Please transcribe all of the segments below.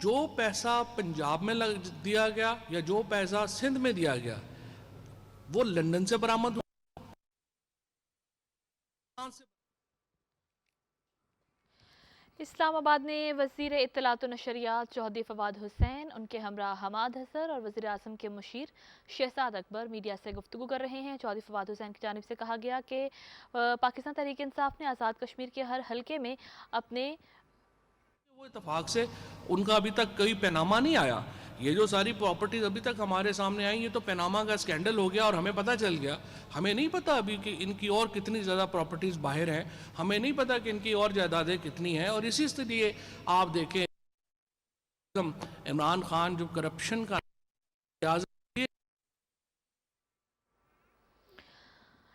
جو پیسہ پنجاب میں دیا گیا یا جو پیسہ سندھ میں دیا گیا وہ لندن سے برآمد ہوا. اسلام آباد میں وزیر اطلاعات و نشریات چودھری فواد حسین، ان کے ہمراہ حماد حسر اور وزیر اعظم کے مشیر شہزاد اکبر میڈیا سے گفتگو کر رہے ہیں. چودھری فواد حسین کی جانب سے کہا گیا کہ پاکستان تحریک انصاف نے آزاد کشمیر کے ہر حلقے میں اپنے وہ اتفاق سے ان کا ابھی تک کوئی پیناما نہیں آیا. یہ جو ساری پراپرٹیز ابھی تک ہمارے سامنے آئیں یہ تو پیناما کا اسکینڈل ہو گیا اور ہمیں پتہ چل گیا. ہمیں نہیں پتہ ابھی کہ ان کی اور کتنی زیادہ پراپرٹیز باہر ہیں. ہمیں نہیں پتہ کہ ان کی اور جائیدادیں کتنی ہیں. اور اسی لیے آپ دیکھیں عمران خان جو کرپشن کا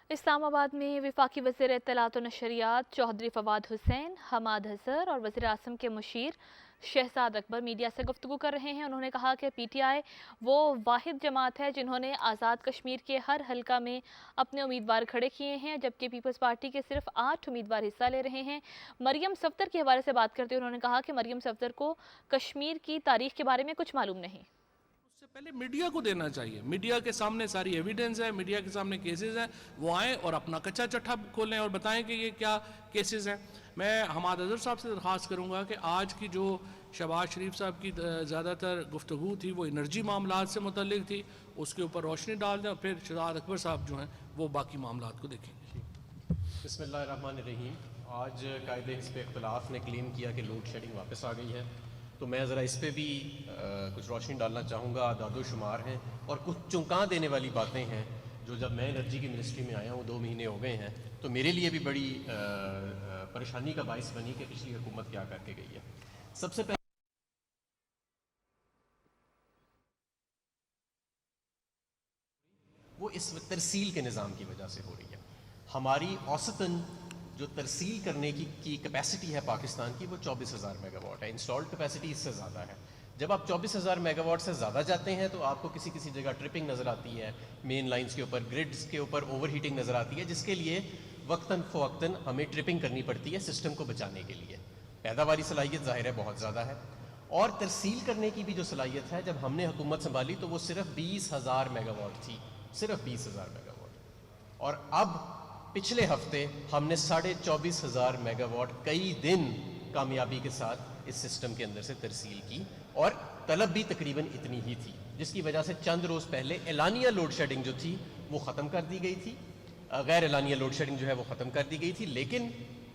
اسلام آباد میں وفاقی وزیر اطلاعات و نشریات چودھری فواد حسین، حماد حسر اور وزیر اعظم کے مشیر شہزاد اکبر میڈیا سے گفتگو کر رہے ہیں. انہوں نے کہا کہ پی ٹی آئی وہ واحد جماعت ہے جنہوں نے آزاد کشمیر کے ہر حلقہ میں اپنے امیدوار کھڑے کیے ہیں، جبکہ پیپلز پارٹی کے صرف 8 امیدوار حصہ لے رہے ہیں. مریم صفدر کے حوالے سے بات کرتے ہوئے انہوں نے کہا کہ مریم صفدر کو کشمیر کی تاریخ کے بارے میں کچھ معلوم نہیں. پہلے میڈیا کو دینا چاہیے. میڈیا کے سامنے ساری ایویڈنس ہے، میڈیا کے سامنے کیسز ہیں، وہ آئیں اور اپنا کچا چٹھا کھولیں اور بتائیں کہ یہ کیا کیسز ہیں. میں حماد حسر صاحب سے درخواست کروں گا کہ آج کی جو شہباز شریف صاحب کی زیادہ تر گفتگو تھی وہ انرجی معاملات سے متعلق تھی، اس کے اوپر روشنی ڈال دیں اور پھر شہزاد اکبر صاحب جو ہیں وہ باقی معاملات کو دیکھیں گے. بسم اللہ الرحمن الرحیم. آج قائد حزب اختلاف نے کلیم کیا کہ لوڈ شیڈنگ واپس آ گئی ہے، تو میں ذرا اس پہ بھی کچھ روشنی ڈالنا چاہوں گا. اعداد و شمار ہیں اور کچھ چونکا دینے والی باتیں ہیں جو جب میں انرجی کی منسٹری میں آیا ہوں 2 مہینے ہو گئے ہیں تو میرے لیے بھی بڑی پریشانی کا باعث بنی کہ پچھلی حکومت کیا کر کے گئی ہے. سب سے پہلے وہ اس ترسیل کے نظام کی وجہ سے ہو رہی ہے. ہماری اوسطاً جو ترسیل کرنے کی کیپیسٹی ہے پاکستان کی وہ 24,000 میگا واٹ ہے. انسٹالڈ کیپیسٹی اس سے زیادہ ہے. جب آپ 24,000 میگا واٹ سے زیادہ جاتے ہیں تو آپ کو کسی جگہ ٹرپنگ نظر آتی ہے، مین لائنز کے اوپر، گریڈز کے اوپر اوور ہیٹنگ نظر آتی ہے، جس کے لیے وقتاً فوقتاً ہمیں ٹرپنگ کرنی پڑتی ہے سسٹم کو بچانے کے لیے. پیداواری صلاحیت ظاہر ہے بہت زیادہ ہے، اور ترسیل کرنے کی بھی جو صلاحیت ہے جب ہم نے حکومت سنبھالی تو وہ صرف 20,000 میگا واٹ تھی، صرف 20,000 میگا واٹ. اور اب پچھلے ہفتے ہم نے 24,500 میگا واٹ کئی دن کامیابی کے ساتھ اس سسٹم کے اندر سے ترسیل کی، اور طلب بھی تقریباً اتنی ہی تھی، جس کی وجہ سے چند روز پہلے اعلانیہ لوڈ شیڈنگ جو تھی وہ ختم کر دی گئی تھی. غیر اعلانیہ لوڈ شیڈنگ جو ہے وہ ختم کر دی گئی تھی، لیکن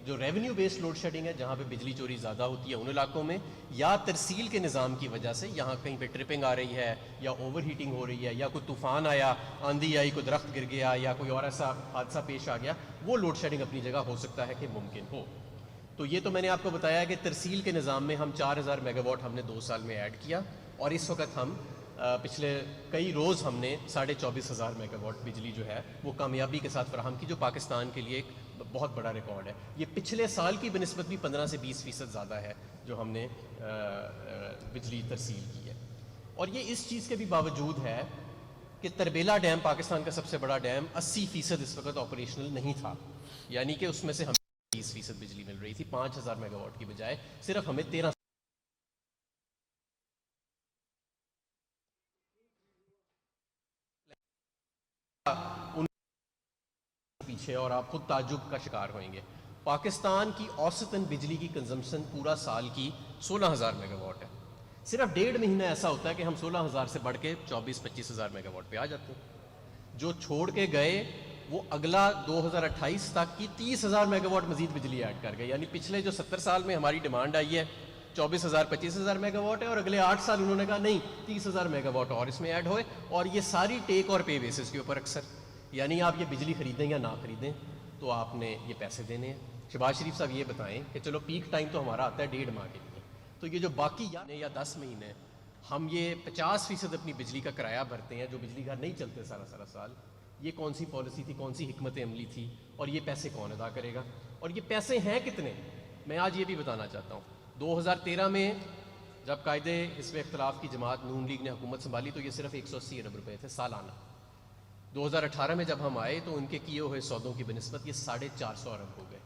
جو ریونیو بیسڈ لوڈ شیڈنگ ہے جہاں پہ بجلی چوری زیادہ ہوتی ہے ان علاقوں میں یا ترسیل کے نظام کی وجہ سے یہاں کہیں پہ ٹرپنگ آ رہی ہے یا اوور ہیٹنگ ہو رہی ہے یا کوئی طوفان آیا، آندھی آئی، کوئی درخت گر گیا یا کوئی اور ایسا حادثہ پیش آ گیا، وہ لوڈ شیڈنگ اپنی جگہ ہو سکتا ہے کہ ممکن ہو. تو یہ تو میں نے آپ کو بتایا کہ ترسیل کے نظام میں ہم 4,000 میگا واٹ ہم نے 2 سال میں ایڈ کیا، اور اس وقت ہم پچھلے کئی روز ہم نے 24,500 میگا واٹ بجلی جو ہے وہ کامیابی کے ساتھ فراہم کی، جو پاکستان کے لیے ایک بہت بڑا ریکارڈ ہے. یہ پچھلے سال کی بنسبت بھی 15 سے 20% زیادہ ہے جو ہم نے بجلی ترسیل کی ہے. اور یہ اس چیز کے بھی باوجود ہے کہ تربیلا ڈیم پاکستان کا سب سے بڑا ڈیم 80% اس وقت آپریشنل نہیں تھا، یعنی کہ اس میں سے ہمیں 20% بجلی مل رہی تھی 5,000 میگا واٹ کی بجائے صرف ہمیں 13 پیچھے، اور آپ خود تعجب کا شکار ہوئیں گے. پاکستان کی اوسطاً بجلی کی کنزمپشن پورا سال کی 16,000 میگا واٹ ہے. صرف 1.5 مہینہ ایسا ہوتا ہے کہ ہم 16,000 سے بڑھ کے 24-25,000 میگا واٹ پہ آ جاتے ہیں. جو چھوڑ کے گئے وہ اگلا 2028 تک کی 30,000 میگا واٹ مزید بجلی ایڈ کر گئے. یعنی پچھلے جو 70 سال میں ہماری ڈیمانڈ آئی ہے 24,000-25,000 میگا واٹ ہے، اور اگلے 8 سال انہوں نے کہا نہیں 30,000 میگا واٹ اور اس میں ایڈ ہوئے، اور یہ ساری ٹیک اور پے بیسس کے اوپر اکثر. یعنی آپ یہ بجلی خریدیں یا نہ خریدیں تو آپ نے یہ پیسے دینے ہیں. شہباز شریف صاحب یہ بتائیں کہ چلو پیک ٹائم تو ہمارا آتا ہے 1.5 ماہ کے لیے، تو یہ جو باقی یا 10 مہینے ہم یہ 50% اپنی بجلی کا کرایہ بھرتے ہیں، جو بجلی گھر نہیں چلتے سارا سال، یہ کون سی پالیسی تھی، کون سی حکمت عملی تھی، اور یہ پیسے کون ادا کرے گا، اور یہ پیسے ہیں کتنے؟ میں آج یہ بھی بتانا چاہتا ہوں. 2013 میں جب قائد حزب اختلاف کی جماعت نون لیگ نے حکومت سنبھالی تو یہ صرف 180 ارب روپے تھے سالانہ. 2018 میں جب ہم آئے تو ان کے کیے ہوئے سودوں کی بنسبت یہ 450 ارب ہو گئے.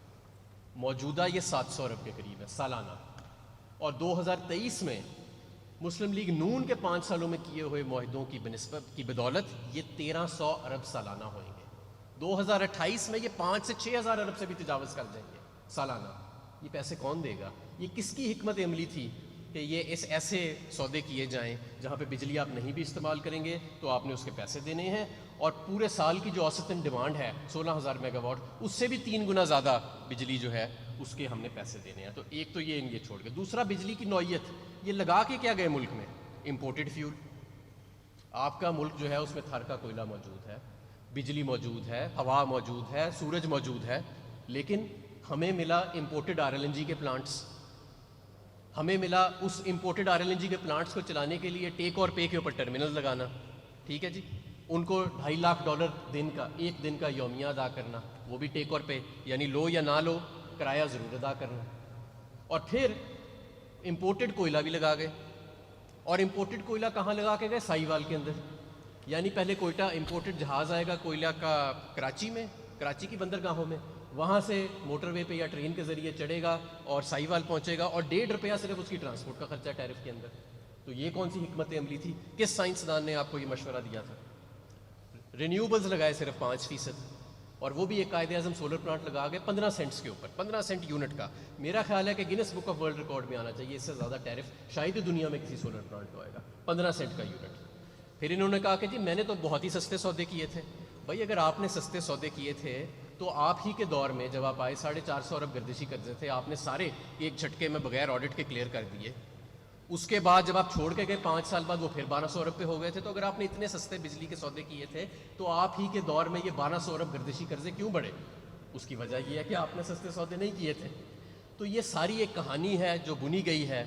موجودہ یہ 700 ارب کے قریب ہے سالانہ. اور 2023 میں مسلم لیگ نون کے 5 سالوں میں کیے ہوئے معاہدوں کی بنسبت کی بدولت یہ 1300 ارب سالانہ ہوئیں گے. 2028 میں یہ 5 سے 6000 ارب سے بھی تجاوز کر جائیں گے سالانہ. یہ پیسے کون دے گا؟ یہ کس کی حکمت عملی تھی کہ یہ ایسے سودے کیے جائیں جہاں پہ بجلی آپ نہیں بھی استعمال کریں گے تو آپ نے اس کے پیسے دینے ہیں، اور پورے سال کی جو اوسطاً ڈیمانڈ ہے 16000 میگا واٹ، اس سے بھی 3 گنا زیادہ بجلی جو ہے اس کے ہم نے پیسے دینے ہیں. تو ایک تو یہ چھوڑ کے، دوسرا بجلی کی نوعیت، یہ لگا کے کیا گئے ملک میں؟ Imported fuel. آپ کا ملک جو ہے اس میں تھر کا کوئلہ موجود ہے، بجلی موجود ہے، ہوا موجود ہے، سورج موجود ہے، لیکن ہمیں ملا امپورٹڈ RLNG کے پلانٹس. ہمیں ملا اس امپورٹڈ RLNG کے پلانٹس کو چلانے کے لیے ٹیک اور پے کے اوپر ٹرمینل لگانا. ٹھیک ہے جی، ان کو $2.5 لاکھ دن کا، ایک دن کا یومیہ ادا کرنا، وہ بھی ٹیک اور پے، یعنی لو یا نہ لو کرایہ ضرور ادا کرنا. اور پھر امپورٹڈ کوئلہ بھی لگا گئے. اور امپورٹڈ کوئلہ کہاں لگا کے گئے؟ سائی وال کے اندر. یعنی پہلے کوئٹہ امپورٹڈ جہاز آئے گا کوئلہ کا کراچی میں، کراچی کی بندرگاہوں میں، وہاں سے موٹر وے پہ یا ٹرین کے ذریعے چڑھے گا اور سائی وال پہنچے گا، اور $1.5 صرف اس کی ٹرانسپورٹ کا خرچہ ٹیرف کے اندر. تو یہ کون سی حکمت عملی تھی؟ کس سائنسدان نے آپ کو یہ مشورہ دیا تھا؟ رینیوبلز لگائے صرف 5%، اور وہ بھی ایک قائد اعظم سولر پلانٹ لگا گئے 15 سینٹس کے اوپر، 15 سینٹ یونٹ کا. میرا خیال ہے کہ grains book of world record میں آنا چاہیے، اس سے زیادہ ٹیرف شاید ہی دنیا میں کسی سولر پلانٹ کو آئے گا. 15 سینٹ کا یونٹ. پھر انہوں نے کہا کہ جی میں نے تو بہت ہی سستے سودے کیے تھے. بھائی اگر آپ نے سستے سودے کیے تھے تو آپ ہی کے دور میں جب آپ آئے 450 ارب گردشی قرضے تھے، آپ نے سارے ایک جھٹکے میں بغیر آڈٹ کے کلیئر کر دیے. اس کے بعد جب آپ چھوڑ کے گئے 5 سال بعد وہ پھر 1200 ارب پہ ہو گئے تھے. تو اگر آپ نے اتنے سستے بجلی کے سودے کیے تھے تو آپ ہی کے دور میں یہ 1200 ارب گردشی قرضے کیوں بڑھے؟ اس کی وجہ یہ ہے کہ آپ نے سستے سودے نہیں کیے تھے. تو یہ ساری ایک کہانی ہے جو بنی گئی ہے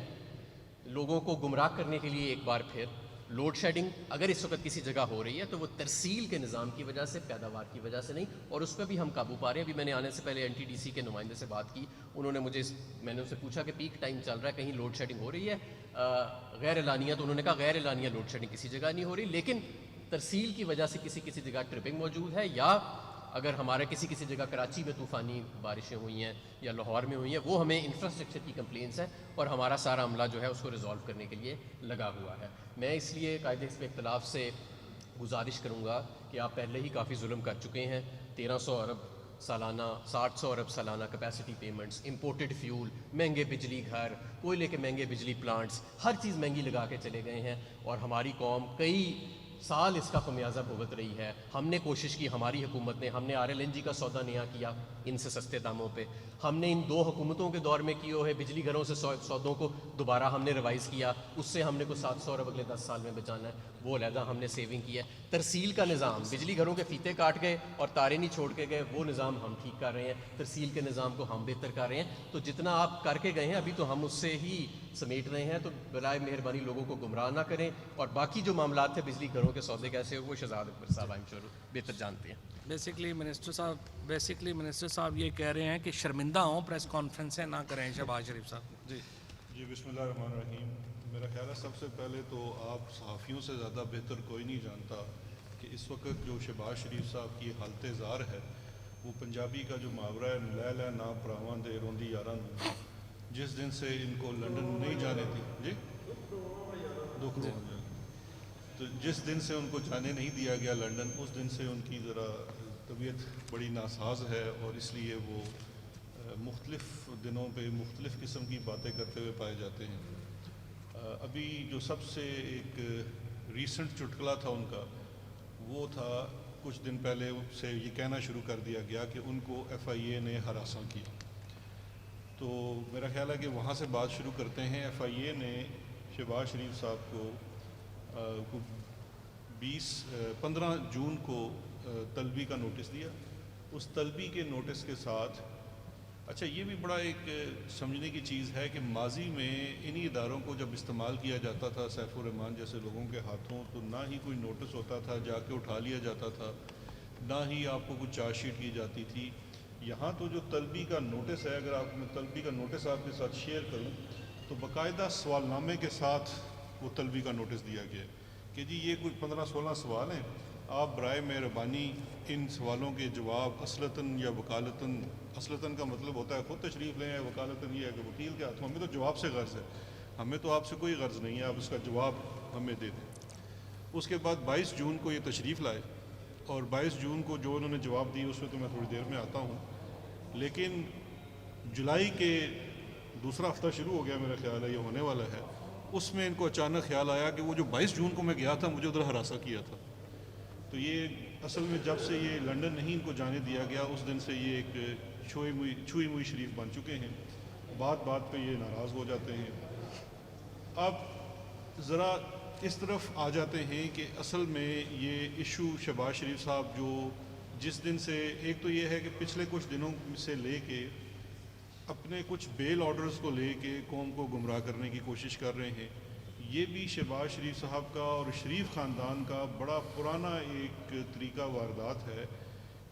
لوگوں کو گمراہ کرنے کے لیے. ایک بار پھر لوڈ شیڈنگ اگر اس وقت کسی جگہ ہو رہی ہے تو وہ ترسیل کے نظام کی وجہ سے، پیداوار کی وجہ سے نہیں، اور اس پہ بھی ہم قابو پا رہے ہیں. ابھی میں نے آنے سے پہلے NTDC کے نمائندے سے بات کی، انہوں نے مجھے میں نے ان سے پوچھا کہ پیک ٹائم چل رہا ہے، کہیں لوڈ شیڈنگ ہو رہی ہے غیر اعلانیہ؟ تو انہوں نے کہا غیر اعلانیہ لوڈ شیڈنگ کسی جگہ نہیں ہو رہی، لیکن ترسیل کی وجہ سے کسی جگہ ٹرپنگ موجود ہے، یا اگر ہمارے کسی جگہ کراچی میں طوفانی بارشیں ہوئی ہیں یا لاہور میں ہوئی ہیں، وہ ہمیں انفراسٹرکچر کی کمپلینس ہے، اور ہمارا سارا عملہ جو ہے اس کو ریزالو کرنے کے لیے لگا ہوا ہے. میں اس لیے قائد حزب اختلاف سے گزارش کروں گا کہ آپ پہلے ہی کافی ظلم کر چکے ہیں. 1300 ارب سالانہ، 700 ارب سالانہ کیپیسٹی پیمنٹس، امپورٹڈ فیول، مہنگے بجلی گھر، کوئلے کے مہنگے بجلی پلانٹس، ہر چیز مہنگی لگا کے چلے گئے ہیں، اور ہماری قوم کئی سال اس کا خمیازہ بھگت رہی ہے. ہم نے کوشش کی، ہماری حکومت نے، ہم نے RLNG کا سودا نیا کیا ان سے سستے داموں پہ. ہم نے ان 2 حکومتوں کے دور میں کیے ہوئے بجلی گھروں سے سودوں کو دوبارہ ہم نے ریوائز کیا، اس سے ہم نے کوئی 700 ارب اگلے 10 سال میں بچانا ہے، وہ علیحدہ ہم نے سیونگ کی ہے. ترسیل کا نظام، بجلی گھروں کے فیتے کاٹ گئے اور تارے نہیں چھوڑ کے گئے، وہ نظام ہم ٹھیک کر رہے ہیں. ترسیل کے نظام کو ہم بہتر کر رہے ہیں. تو جتنا آپ کر کے گئے ہیں ابھی تو ہم اس سے ہی سمیٹ رہے ہیں. تو برائے مہربانی لوگوں کو گمراہ نہ کریں. اور باقی جو معاملات تھے بجلی گھروں کے سودے کیسے، وہ شہزاد اکبر صاحب بہتر جانتے ہیں. بیسکلی منسٹر صاحب یہ کہہ رہے ہیں کہ شرمندہ ہوں، پریس کانفرنسیں نہ کریں شہباز شریف صاحب. جی بسم اللہ الرحمن الرحیم. میرا خیال ہے سب سے پہلے تو آپ صحافیوں سے زیادہ بہتر کوئی نہیں جانتا کہ اس وقت جو شہباز شریف صاحب کی حالت زار ہے وہ پنجابی کا جو محاورہ ہے لے لے نا پراواں دے روندی یاراں نوں، جس دن سے ان کو لنڈن نہیں جانے دی جی دکھ رو تو جس دن سے ان کو جانے نہیں دیا گیا لنڈن، اس دن سے ان کی ذرا طبیعت بڑی ناساز ہے، اور اس لیے وہ مختلف دنوں پہ مختلف قسم کی باتیں کرتے ہوئے پائے جاتے ہیں. ابھی جو سب سے ایک ریسنٹ چٹکلا تھا ان کا، وہ تھا کچھ دن پہلے سے یہ کہنا شروع کر دیا گیا کہ ان کو FIA نے ہراساں کیا. تو میرا خیال ہے کہ وہاں سے بات شروع کرتے ہیں. FIA نے شہباز شریف صاحب کو 15 جون کو طلبی کا نوٹس دیا. اس طلبی کے نوٹس کے ساتھ اچھا یہ بھی بڑا ایک سمجھنے کی چیز ہے کہ ماضی میں انہی اداروں کو جب استعمال کیا جاتا تھا سیف الرحمان جیسے لوگوں کے ہاتھوں، تو نہ ہی کوئی نوٹس ہوتا تھا جا کے اٹھا لیا جاتا تھا، نہ ہی آپ کو کچھ چارج شیٹ کی جاتی تھی. یہاں تو جو طلبی کا نوٹس ہے، اگر آپ میں طلبی کا نوٹس آپ کے ساتھ شیئر کروں تو باقاعدہ سوال نامے کے ساتھ وہ طلبی کا نوٹس دیا گیا کہ جی یہ کچھ 15-16 سوال ہیں، آپ برائے مہربانی ان سوالوں کے جواب اصلتاً یا وکالتاً، اصلتاً کا مطلب ہوتا ہے خود تشریف لیں، یا وکالتاً یہ ہے کہ وکیل کے ہاتھوں، ہمیں تو جواب سے غرض ہے، ہمیں تو آپ سے کوئی غرض نہیں ہے، آپ اس کا جواب ہمیں دے دیں۔ اس کے بعد 22 جون کو یہ تشریف لائے، اور 22 جون کو جو انہوں نے جواب دی اس میں تو میں تھوڑی دیر میں آتا ہوں، لیکن جولائی کے دوسرا ہفتہ شروع ہو گیا، میرا خیال ہے یہ ہونے والا ہے، اس میں ان کو اچانک خیال آیا کہ وہ جو 22 جون کو میں گیا تھا مجھے ادھر ہراساں کیا تھا۔ تو یہ اصل میں جب سے یہ لنڈن نہیں ان کو جانے دیا گیا اس دن سے یہ ایک چھوئی موئی شریف بن چکے ہیں، بات بات پہ یہ ناراض ہو جاتے ہیں۔ اب ذرا اس طرف آ جاتے ہیں کہ اصل میں یہ ایشو شہباز شریف صاحب جو جس دن سے، ایک تو یہ ہے کہ پچھلے کچھ دنوں سے لے کے اپنے کچھ بیل آرڈرز کو لے کے قوم کو گمراہ کرنے کی کوشش کر رہے ہیں۔ یہ بھی شہباز شریف صاحب کا اور شریف خاندان کا بڑا پرانا ایک طریقہ واردات ہے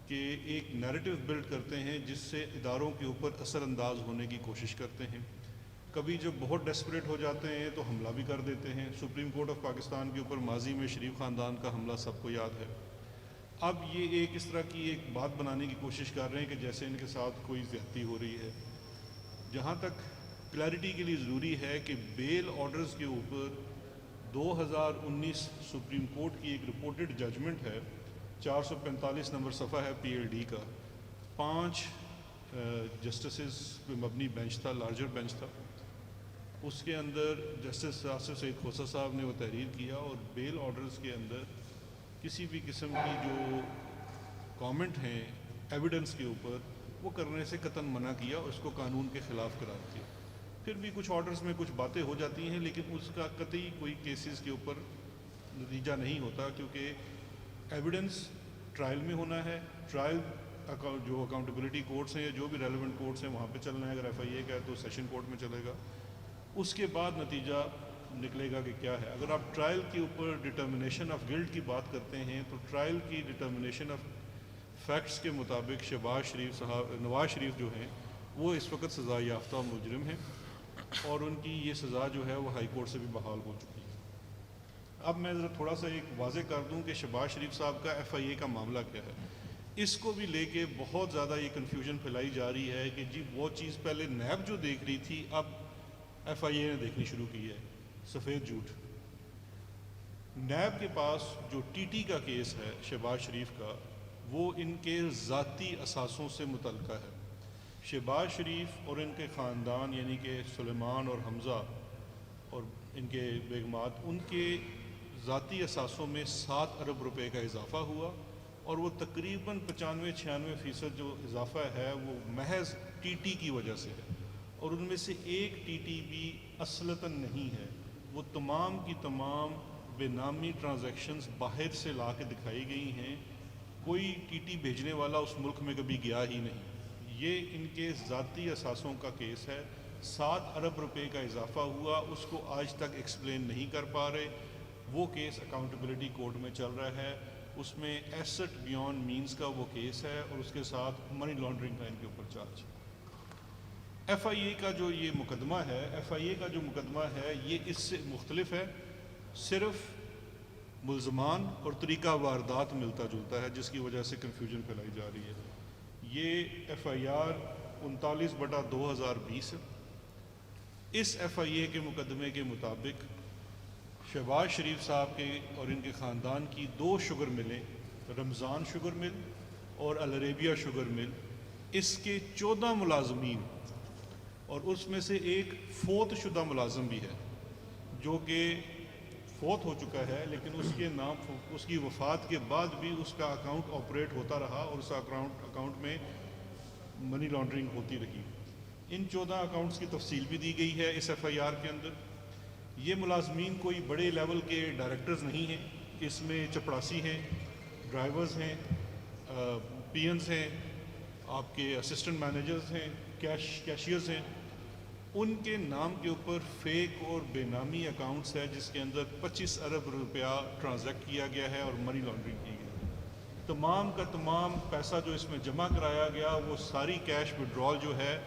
کہ ایک نیریٹو بلڈ کرتے ہیں جس سے اداروں کے اوپر اثر انداز ہونے کی کوشش کرتے ہیں۔ کبھی جب بہت ڈیسپریٹ ہو جاتے ہیں تو حملہ بھی کر دیتے ہیں۔ سپریم کورٹ آف پاکستان کے اوپر ماضی میں شریف خاندان کا حملہ سب کو یاد ہے۔ اب یہ ایک اس طرح کی ایک بات بنانے کی کوشش کر رہے ہیں کہ جیسے ان کے ساتھ کوئی زیادتی ہو رہی ہے۔ جہاں تک کلیئرٹی کے لیے ضروری ہے کہ بیل آرڈرز کے اوپر 2019 سپریم کورٹ کی ایک رپورٹڈ ججمنٹ ہے، 445 نمبر صفحہ ہے PLD کا، 5 جسٹسز پہ مبنی بینچ تھا، لارجر بینچ تھا۔ اس کے اندر جسٹس آصف سعید کھوسہ صاحب نے وہ تحریر کیا اور بیل آرڈرز کے اندر کسی بھی قسم کی جو کامنٹ ہیں ایویڈنس کے اوپر وہ کرنے سے قطعاً منع کیا اور اس کو قانون کے خلاف قرار دیا۔ پھر بھی کچھ آرڈرز میں کچھ باتیں ہو جاتی ہیں لیکن اس کا قطعی کوئی کیسز کے اوپر نتیجہ نہیں ہوتا، کیونکہ ایویڈنس ٹرائل میں ہونا ہے۔ ٹرائل جو اکاؤنٹیبلٹی کورٹس ہیں یا جو بھی ریلیونٹ کورٹس ہیں وہاں پہ چلنا ہے۔ اگر FIA کا ہے تو سیشن کورٹ میں چلے گا، اس کے بعد نتیجہ نکلے گا کہ کیا ہے۔ اگر آپ ٹرائل کے اوپر ڈٹرمنیشن آف گلٹ کی بات کرتے ہیں تو ٹرائل کی ڈٹرمنیشن آف فیکٹس کے مطابق نواز شریف جو ہیں وہ اس وقت سزا یافتہ مجرم ہیں اور ان کی یہ سزا جو ہے وہ ہائی کورٹ سے بھی بحال ہو چکی ہے۔ اب میں ذرا تھوڑا سا ایک واضح کر دوں کہ شہباز شریف صاحب کا FIA کا معاملہ کیا ہے۔ اس کو بھی لے کے بہت زیادہ یہ کنفیوژن پھیلائی جا رہی ہے کہ جی وہ چیز پہلے نیب جو دیکھ رہی تھی اب FIA نے دیکھنی شروع کی ہے۔ سفید جھوٹ۔ نیب کے پاس جو TT کا کیس ہے شہباز شریف کا وہ ان کے ذاتی اثاثوں سے متعلقہ ہے۔ شہباز شریف اور ان کے خاندان یعنی کہ سلیمان اور حمزہ اور ان کے بیگمات، ان کے ذاتی اثاثوں میں 7 ارب روپے کا اضافہ ہوا اور وہ تقریباً 95-96% جو اضافہ ہے وہ محض TT کی وجہ سے ہے، اور ان میں سے ایک TT بھی اصلتاً نہیں ہے۔ وہ تمام کی تمام بے نامی ٹرانزیکشنز باہر سے لا کے دکھائی گئی ہیں، کوئی TT بھیجنے والا اس ملک میں کبھی گیا ہی نہیں۔ یہ ان کے ذاتی اثاثوں کا کیس ہے۔ 7 ارب روپے کا اضافہ ہوا، اس کو آج تک ایکسپلین نہیں کر پا رہے۔ وہ کیس اکاؤنٹیبلٹی کورٹ میں چل رہا ہے، اس میں ایسٹ بیونڈ مینز کا وہ کیس ہے اور اس کے ساتھ منی لانڈرنگ کا ان کے اوپر چارج۔ FIA کا جو یہ مقدمہ ہے یہ اس سے مختلف ہے، صرف ملزمان اور طریقہ واردات ملتا جلتا ہے جس کی وجہ سے کنفیوژن پھیلائی جا رہی ہے۔ یہ FIR 39/2020 ہے۔ اس FIA کے مقدمے کے مطابق شہباز شریف صاحب کے اور ان کے خاندان کی 2 شوگر ملیں، رمضان شوگر مل اور العربیہ شوگر مل، اس کے 14 ملازمین اور اس میں سے ایک فوت شدہ ملازم بھی ہے جو کہ فوت ہو چکا ہے، لیکن اس کی وفات کے بعد بھی اس کا اکاؤنٹ آپریٹ ہوتا رہا اور اس اکاؤنٹ میں منی لانڈرنگ ہوتی رہی۔ ان 14 اکاؤنٹس کی تفصیل بھی دی گئی ہے اس FIR کے اندر۔ یہ ملازمین کوئی بڑے لیول کے ڈائریکٹرز نہیں ہیں، اس میں چپڑاسی ہیں، ڈرائیورز ہیں، PNs ہیں، آپ کے اسسٹنٹ مینیجرز ہیں، کیشیئرز ہیں۔ ان کے نام کے اوپر فیک اور بے نامی اکاؤنٹس ہے جس کے اندر 25 ارب روپیہ ٹرانزیکٹ کیا گیا ہے اور منی لانڈرنگ کی گئی۔ تمام کا تمام پیسہ جو اس میں جمع کرایا گیا وہ ساری کیش وڈرال جو ہے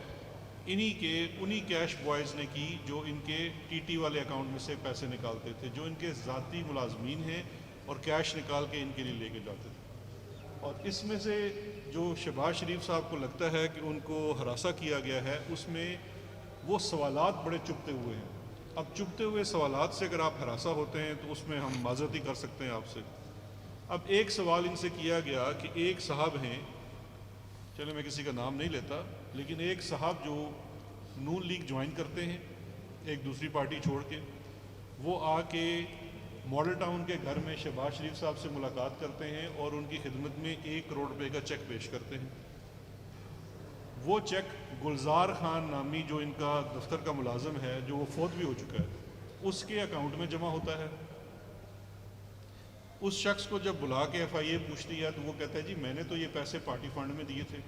انہی کیش بوائز نے کی جو ان کے TT والے اکاؤنٹ میں سے پیسے نکالتے تھے، جو ان کے ذاتی ملازمین ہیں اور کیش نکال کے ان کے لیے لے کے جاتے تھے۔ اور اس میں سے جو شہباز شریف صاحب کو لگتا ہے کہ ان کو ہراساں کیا گیا ہے، اس میں وہ سوالات بڑے چپتے ہوئے ہیں۔ اب چبھتے ہوئے سوالات سے اگر آپ ہراساں ہوتے ہیں تو اس میں ہم معذرتی کر سکتے ہیں آپ سے. اب ایک سوال ان سے کیا گیا کہ ایک صاحب ہیں, چلے میں کسی کا نام نہیں لیتا, لیکن ایک صاحب جو نون لیگ جوائن کرتے ہیں ایک دوسری پارٹی چھوڑ کے, وہ آ کے ماڈل ٹاؤن کے گھر میں شہباز شریف صاحب سے ملاقات کرتے ہیں اور ان کی خدمت میں 1 کروڑ روپے کا چیک پیش کرتے ہیں. وہ چیک گلزار خان نامی جو ان کا دفتر کا ملازم ہے, جو وہ فوت بھی ہو چکا ہے, اس کے اکاؤنٹ میں جمع ہوتا ہے. اس شخص کو جب بلا کے ایف آئی اے پوچھتی ہے تو وہ کہتا ہے جی میں نے تو یہ پیسے پارٹی فنڈ میں دیے تھے.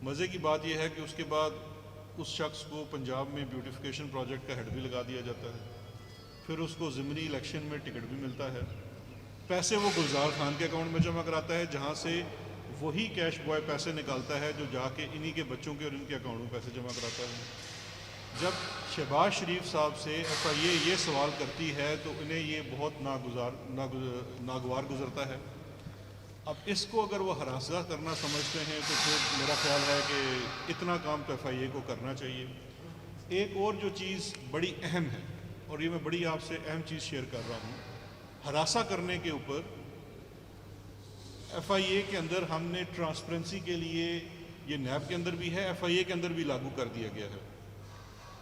مزے کی بات یہ ہے کہ اس کے بعد اس شخص کو پنجاب میں بیوٹیفیکیشن پروجیکٹ کا ہیڈ بھی لگا دیا جاتا ہے, پھر اس کو ضمنی الیکشن میں ٹکٹ بھی ملتا ہے. پیسے وہ گلزار خان کے اکاؤنٹ میں جمع کراتا ہے, جہاں سے وہی کیش بوائے پیسے نکالتا ہے جو جا کے انہی کے بچوں کے اور ان کے اکاؤنٹ میں پیسے جمع کراتا ہے. جب شہباز شریف صاحب سے ایف آئی اے یہ سوال کرتی ہے تو انہیں یہ بہت ناگوار گزرتا ہے. اب اس کو اگر وہ ہراساں کرنا سمجھتے ہیں تو پھر میرا خیال ہے کہ اتنا کام تو ایف آئی اے کو کرنا چاہیے. ایک اور جو چیز بڑی اہم ہے, اور یہ میں بڑی آپ سے اہم چیز شیئر کر رہا ہوں, ہراساں کرنے کے اوپر ایف آئی اے کے اندر ہم نے ٹرانسپیرنسی کے لیے, یہ نیب کے اندر بھی ہے, ایف آئی اے کے اندر بھی لاگو کر دیا گیا ہے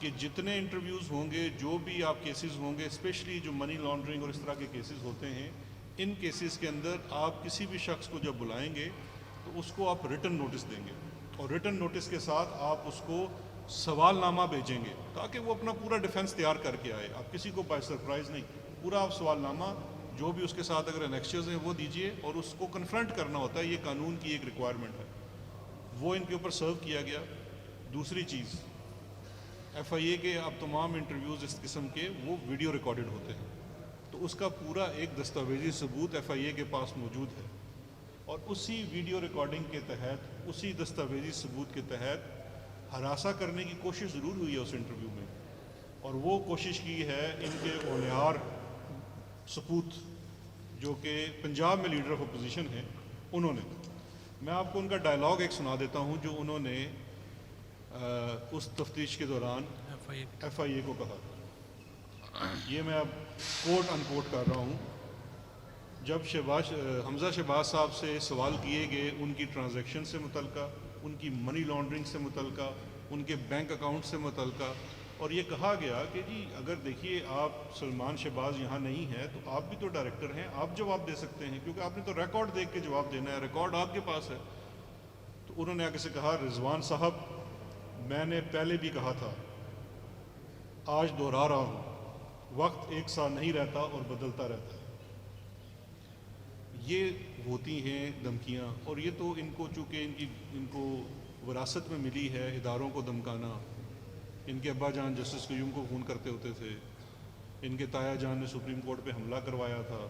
کہ جتنے انٹرویوز ہوں گے, جو بھی آپ کیسز ہوں گے, اسپیشلی جو منی لانڈرنگ اور اس طرح کے کیسز ہوتے ہیں, ان کیسز کے اندر آپ کسی بھی شخص کو جب بلائیں گے تو اس کو آپ ریٹن نوٹس دیں گے, اور ریٹن نوٹس کے ساتھ آپ اس کو سوال نامہ بھیجیں گے تاکہ وہ اپنا پورا ڈیفنس تیار کر کے آئے. آپ کسی کو بائی سرپرائز نہیں, پورا آپ سوال نامہ جو بھی اس کے ساتھ اگر انیکسچرز ہیں وہ دیجئے, اور اس کو کنفرنٹ کرنا ہوتا ہے, یہ قانون کی ایک ریکوائرمنٹ ہے. وہ ان کے اوپر سرو کیا گیا. دوسری چیز, ایف آئی اے کے اب تمام انٹرویوز اس قسم کے وہ ویڈیو ریکارڈڈ ہوتے ہیں, تو اس کا پورا ایک دستاویزی ثبوت ایف آئی اے کے پاس موجود ہے, اور اسی ویڈیو ریکارڈنگ کے تحت, اسی دستاویزی ثبوت کے تحت ہراساں کرنے کی کوشش ضرور ہوئی ہے اس انٹرویو میں, اور وہ کوشش کی ہے ان کے اونیار سپوت جو کہ پنجاب میں لیڈر آف اپوزیشن ہیں انہوں نے. میں آپ کو ان کا ڈائلاگ ایک سنا دیتا ہوں جو انہوں نے اس تفتیش کے دوران ایف آئی اے کو کہا. یہ میں اب کوٹ ان کوٹ کر رہا ہوں. جب حمزہ شہباز صاحب سے سوال کیے گئے ان کی ٹرانزیکشن سے متعلقہ, ان کی منی لانڈرنگ سے متعلقہ, ان کے بینک اکاؤنٹ سے متعلقہ, اور یہ کہا گیا کہ جی اگر دیکھیے آپ سلمان شہباز یہاں نہیں ہیں تو آپ بھی تو ڈائریکٹر ہیں, آپ جواب دے سکتے ہیں, کیونکہ آپ نے تو ریکارڈ دیکھ کے جواب دینا ہے, ریکارڈ آپ کے پاس ہے. تو انہوں نے آگے سے کہا, رضوان صاحب میں نے پہلے بھی کہا تھا, آج دوہرا رہا ہوں, وقت ایک سا نہیں رہتا اور بدلتا رہتا ہے. یہ ہوتی ہیں دھمکیاں, اور یہ تو ان کو چونکہ ان کو وراثت میں ملی ہے اداروں کو دھمکانا. ان کے ابا جان جسٹس قیوم کو فون کرتے ہوتے تھے, ان کے تایا جان نے سپریم کورٹ پہ حملہ کروایا تھا,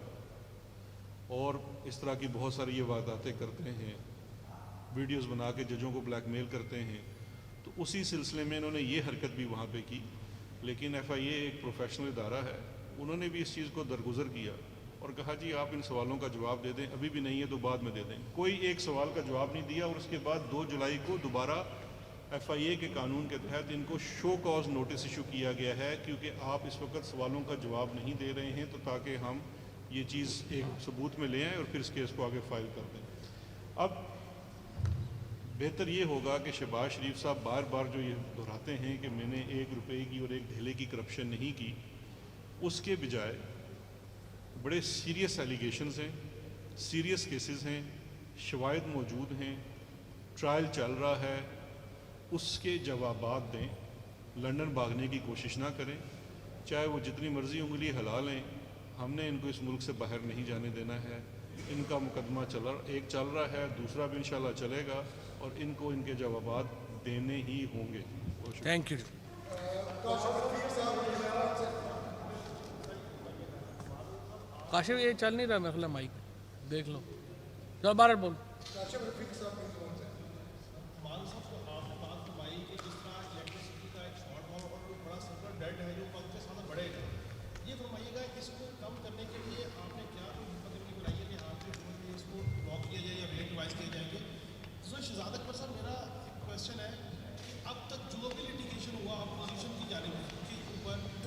اور اس طرح کی بہت ساری یہ وارداتیں کرتے ہیں, ویڈیوز بنا کے ججوں کو بلیک میل کرتے ہیں. تو اسی سلسلے میں انہوں نے یہ حرکت بھی وہاں پہ کی, لیکن ایف آئی اے ایک پروفیشنل ادارہ ہے, انہوں نے بھی اس چیز کو درگزر کیا اور کہا جی آپ ان سوالوں کا جواب دے دیں, ابھی بھی نہیں ہے تو بعد میں دے دیں. کوئی ایک سوال کا جواب نہیں دیا, اور اس کے بعد 2 جولائی کو دوبارہ ایف آئی اے کے قانون کے تحت ان کو شو کاز نوٹس ایشو کیا گیا ہے, کیونکہ آپ اس وقت سوالوں کا جواب نہیں دے رہے ہیں, تو تاکہ ہم یہ چیز ایک ثبوت میں لے آئیں اور پھر اس کیس کو آگے فائل کر دیں. اب بہتر یہ ہوگا کہ شہباز شریف صاحب بار بار جو یہ دہراتے ہیں کہ میں نے 1 روپے کی اور 1 ڈھیلے کی کرپشن نہیں کی, اس کے بجائے بڑے سیریس ایلیگیشنز ہیں, سیریس کیسز ہیں, شواہد موجود ہیں, ٹرائل چل رہا ہے, اس کے جوابات دیں. لندن بھاگنے کی کوشش نہ کریں, چاہے وہ جتنی مرضی انگلی ہلا لیں, ہم نے ان کو اس ملک سے باہر نہیں جانے دینا ہے. ان کا مقدمہ ایک چل رہا ہے, دوسرا بھی انشاءاللہ چلے گا, اور ان کو ان کے جوابات دینے ہی ہوں گے. Thank you. کاشف یہ چل نہیں رہا میرے خیال مائک دیکھ لو, چل بارہ بول. شہزاد اکبر صاحب میرا ایک کوشچن ہے, اب تک جو بھی لٹیگیشن ہوا اپوزیشن کی جانب کے اوپر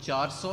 400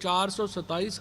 427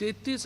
33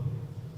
1।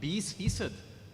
20%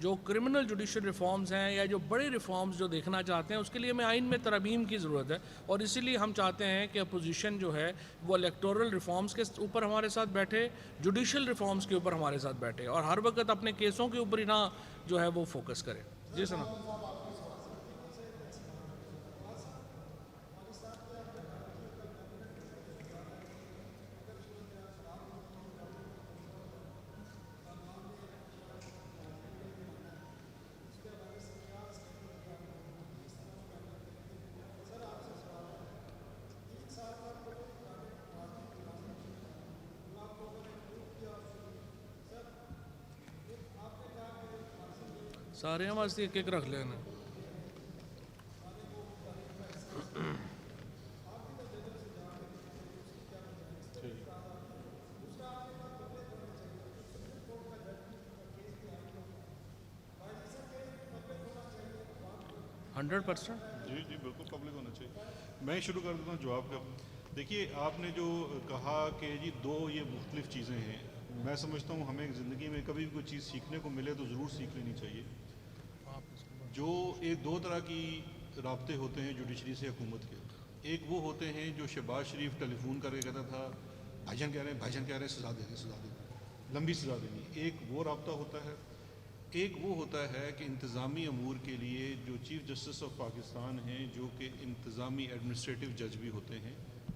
جو کرمنل جوڈیشل ریفارمز ہیں یا جو بڑے ریفارمز جو دیکھنا چاہتے ہیں اس کے لیے ہمیں آئین میں ترمیم کی ضرورت ہے، اور اسی لیے ہم چاہتے ہیں کہ اپوزیشن جو ہے وہ الیکٹورل ریفارمز کے اوپر ہمارے ساتھ بیٹھے، جوڈیشل ریفارمز کے اوپر ہمارے ساتھ بیٹھے، اور ہر وقت اپنے کیسوں کے اوپر ہی نہ جو ہے وہ فوکس کرے. جی سنا. سارے ہم واسطے ایک ایک رکھ لینا. جی جی بالکل پبلک ہونا چاہیے. میں شروع کر دیتا ہوں جواب کا. دیکھیے آپ نے جو کہا کہ جی دو یہ مختلف چیزیں ہیں، میں سمجھتا ہوں ہمیں زندگی میں کبھی بھی کوئی چیز سیکھنے کو ملے تو ضرور سیکھ لینی چاہیے. جو ایک دو طرح کی رابطے ہوتے ہیں جوڈیشری سے حکومت کے. ایک وہ ہوتے ہیں جو شہباز شریف ٹیلی فون کر کے کہتا تھا بھائی جان کہہ رہے ہیں سزا دیں گے لمبی سزا دیں گے. ایک وہ رابطہ ہوتا ہے. ایک وہ ہوتا ہے کہ انتظامی امور کے لیے جو چیف جسٹس آف پاکستان ہیں جو کہ انتظامی ایڈمنسٹریٹو جج بھی ہوتے ہیں،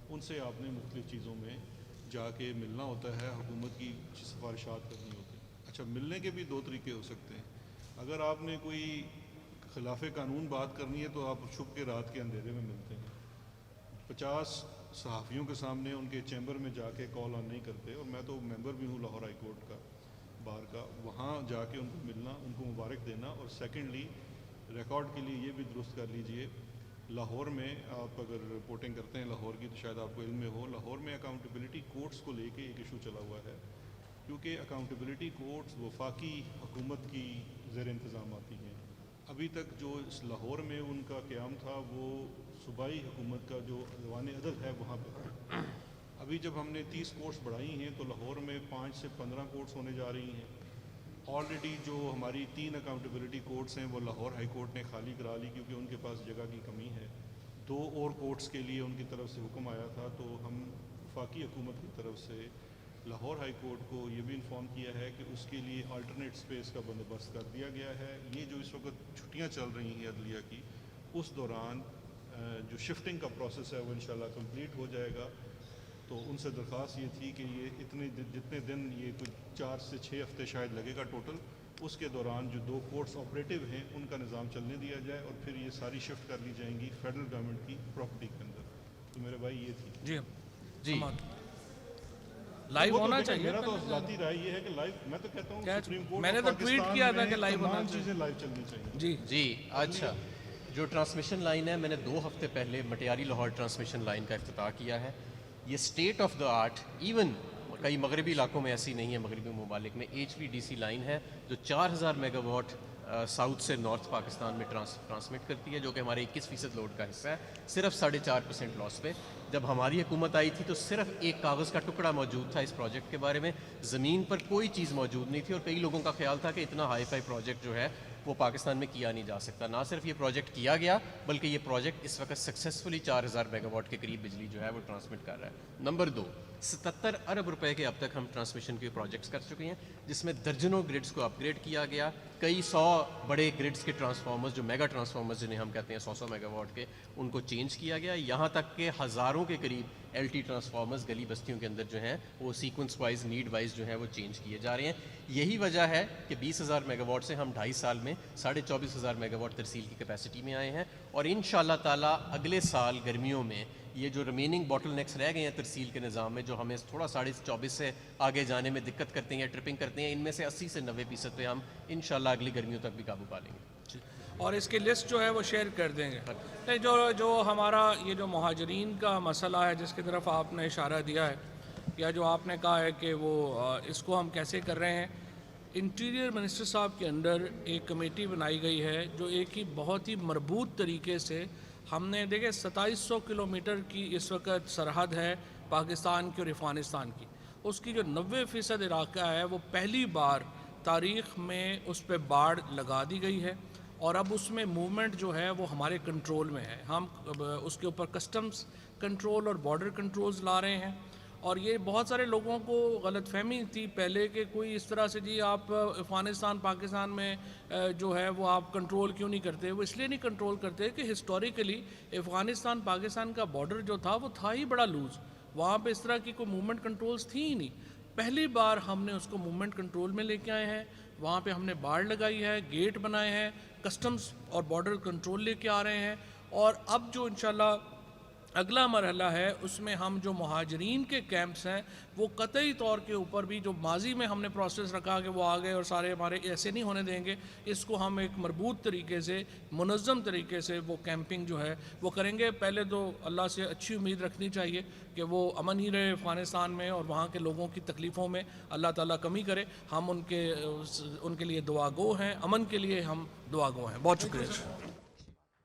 ان سے آپ نے مختلف چیزوں میں جا کے ملنا ہوتا ہے، حکومت کی سفارشات کرنی ہوتی ہیں. اچھا، ملنے کے بھی دو طریقے ہو سکتے ہیں. اگر آپ نے کوئی خلاف قانون بات کرنی ہے تو آپ چھپ کے رات کے اندھیرے میں ملتے ہیں. 50 صحافیوں کے سامنے ان کے چیمبر میں جا کے کال آن نہیں کرتے. اور میں تو ممبر بھی ہوں لاہور ہائی کورٹ کا بار کا. وہاں جا کے ان کو ملنا، ان کو مبارک دینا. اور سیکنڈلی ریکارڈ کے لیے یہ بھی درست کر لیجئے، لاہور میں آپ اگر رپورٹنگ کرتے ہیں لاہور کی تو شاید آپ کو علم میں ہو، لاہور میں اکاؤنٹیبلٹی کورٹس کو لے کے ایک ایشو چلا ہوا ہے. کیونکہ اکاؤنٹیبلٹی کورٹس وفاقی حکومت کی زیر انتظام آتی ہیں. ابھی تک جو اس لاہور میں ان کا قیام تھا وہ صوبائی حکومت کا جو ایوان عدل ہے وہاں پہ. ابھی جب ہم نے 30 کورٹس بڑھائی ہیں تو لاہور میں 5 سے 15 کورٹس ہونے جا رہی ہیں. آلریڈی جو ہماری 3 اکاؤنٹیبلٹی کورٹس ہیں وہ لاہور ہائی کورٹ نے خالی کرا لی کیونکہ ان کے پاس جگہ کی کمی ہے. 2 اور کورٹس کے لیے ان کی طرف سے حکم آیا تھا. تو ہم وفاقی حکومت کی طرف سے لاہور ہائی کورٹ کو یہ بھی انفارم کیا ہے کہ اس کے لیے آلٹرنیٹ سپیس کا بندوبست کر دیا گیا ہے. یہ جو اس وقت چھٹیاں چل رہی ہیں عدلیہ کی، اس دوران جو شفٹنگ کا پروسیس ہے وہ انشاءاللہ کمپلیٹ ہو جائے گا. تو ان سے درخواست یہ تھی کہ یہ جتنے دن یہ کوئی 4 سے 6 ہفتے شاید لگے گا ٹوٹل، اس کے دوران جو 2 کورٹس آپریٹو ہیں ان کا نظام چلنے دیا جائے اور پھر یہ ساری شفٹ کر لی جائیں گی فیڈرل گورنمنٹ کی پراپرٹی کے اندر. تو میرے بھائی یہ تھی. جی جی لائیو ہونا چاہیے. میرا تو ذاتی رائے یہ ہے کہ لائیو، میں تو کہتا ہوں سپریم کورٹ میں نے تو ٹویٹ کیا تھا کہ لائیو ہونا تمام چاہیے. چیزیں لائیو چلنی چاہیے. جی جی اچھا، جو ٹرانسمیشن لائن ہے میں نے 2 ہفتے پہلے مٹیاری لاہور ٹرانسمیشن لائن کا افتتاح کیا ہے. یہ state of the art, even کئی مغربی علاقوں میں ایسی نہیں ہے، مغربی ممالک میں HVDC لائن ہے جو 4000 میگا واٹ ساؤتھ سے نارتھ پاکستان میں ٹرانسمٹ کرتی ہے، جو کہ ہمارے 21% لوڈ کا حصہ ہے، صرف 4.5% لاس پہ. جب ہماری حکومت آئی تھی تو صرف ایک کاغذ کا ٹکڑا موجود تھا اس پروجیکٹ کے بارے میں، زمین پر کوئی چیز موجود نہیں تھی، اور کئی لوگوں کا خیال تھا کہ اتنا ہائی فائی پروجیکٹ جو ہے وہ پاکستان میں کیا نہیں جا سکتا. نہ صرف یہ پروجیکٹ کیا گیا بلکہ یہ پروجیکٹ اس وقت سکسیسفلی 4000 میگا واٹ کے قریب بجلی جو ہے وہ ٹرانسمٹ کر رہا ہے. نمبر 2، 77 ارب روپے کے اب تک ہم ٹرانسمیشن کے پروجیکٹس کر چکے ہیں، جس میں درجنوں گریڈز کو اپ گریڈ کیا گیا. کئی 100 بڑے گریڈز کے ٹرانسفارمرز جو میگا ٹرانسفارمرز جنہیں ہم کہتے ہیں 100 میگا واٹ کے، ان کو چینج کیا گیا. یہاں تک کہ ہزاروں کے قریب LT ٹرانسفارمرز گلی بستیوں کے اندر جو ہیں وہ سیکوینس وائز، نیڈ وائز جو ہیں وہ چینج کیے جا رہے ہیں. یہی وجہ ہے کہ 20000 میگا واٹ سے ہم 2.5 سال میں 24000 میگا واٹ ترسیل کی کیپیسٹی میں آئے ہیں. اور انشاءاللہ تعالیٰ اگلے سال گرمیوں میں یہ جو ریمیننگ باٹل نیکس رہ گئے ہیں ترسیل کے نظام میں، جو ہمیں تھوڑا 24.5 سے آگے جانے میں دقت کرتے ہیں یا ٹرپنگ کرتے ہیں، ان میں سے 80 سے 90% پہ ہم انشاءاللہ اگلی گرمیوں تک بھی قابو پا لیں گے. اور اس کی لسٹ جو ہے وہ شیئر کر دیں گے. جو ہمارا یہ جو مہاجرین کا مسئلہ ہے جس کی طرف آپ نے اشارہ دیا ہے، یا جو آپ نے کہا ہے کہ وہ اس کو ہم کیسے کر رہے ہیں، انٹیریئر منسٹر صاحب کے انڈر ایک کمیٹی بنائی گئی ہے جو ایک ہی بہت ہی مربوط طریقے سے ہم نے دیکھے 2700 کلومیٹر کی اس وقت سرحد ہے پاکستان کی اور افغانستان کی. اس کی جو 90% علاقہ ہے وہ پہلی بار تاریخ میں اس پہ باڑ لگا دی گئی ہے اور اب اس میں موومنٹ جو ہے وہ ہمارے کنٹرول میں ہے. ہم اس کے اوپر کسٹمز کنٹرول اور بارڈر کنٹرولز لا رہے ہیں. اور یہ بہت سارے لوگوں کو غلط فہمی تھی پہلے کہ کوئی اس طرح سے جی آپ افغانستان پاکستان میں جو ہے وہ آپ کنٹرول کیوں نہیں کرتے. وہ اس لیے نہیں کنٹرول کرتے کہ ہسٹوریکلی افغانستان پاکستان کا بارڈر جو تھا وہ تھا ہی بڑا لوز. وہاں پہ اس طرح کی کوئی موومنٹ کنٹرولز تھی ہی نہیں. پہلی بار ہم نے اس کو موومنٹ کنٹرول میں لے کے آئے ہیں. وہاں پہ ہم نے باڑ لگائی ہے, گیٹ بنائے ہیں, کسٹمز اور بارڈر کنٹرول لے کے آ رہے ہیں. اور اب جو انشاءاللہ اگلا مرحلہ ہے اس میں ہم جو مہاجرین کے کیمپس ہیں وہ قطعی طور کے اوپر بھی جو ماضی میں ہم نے پروسیس رکھا کہ وہ آ گئے اور سارے ہمارے ایسے نہیں ہونے دیں گے. اس کو ہم ایک مربوط طریقے سے منظم طریقے سے وہ کیمپنگ جو ہے وہ کریں گے. پہلے تو اللہ سے اچھی امید رکھنی چاہیے کہ وہ امن ہی رہے افغانستان میں اور وہاں کے لوگوں کی تکلیفوں میں اللہ تعالیٰ کمی کرے. ہم ان کے لیے دعا گو ہیں, امن کے لیے ہم دعا گو ہیں. بہت شکریہ.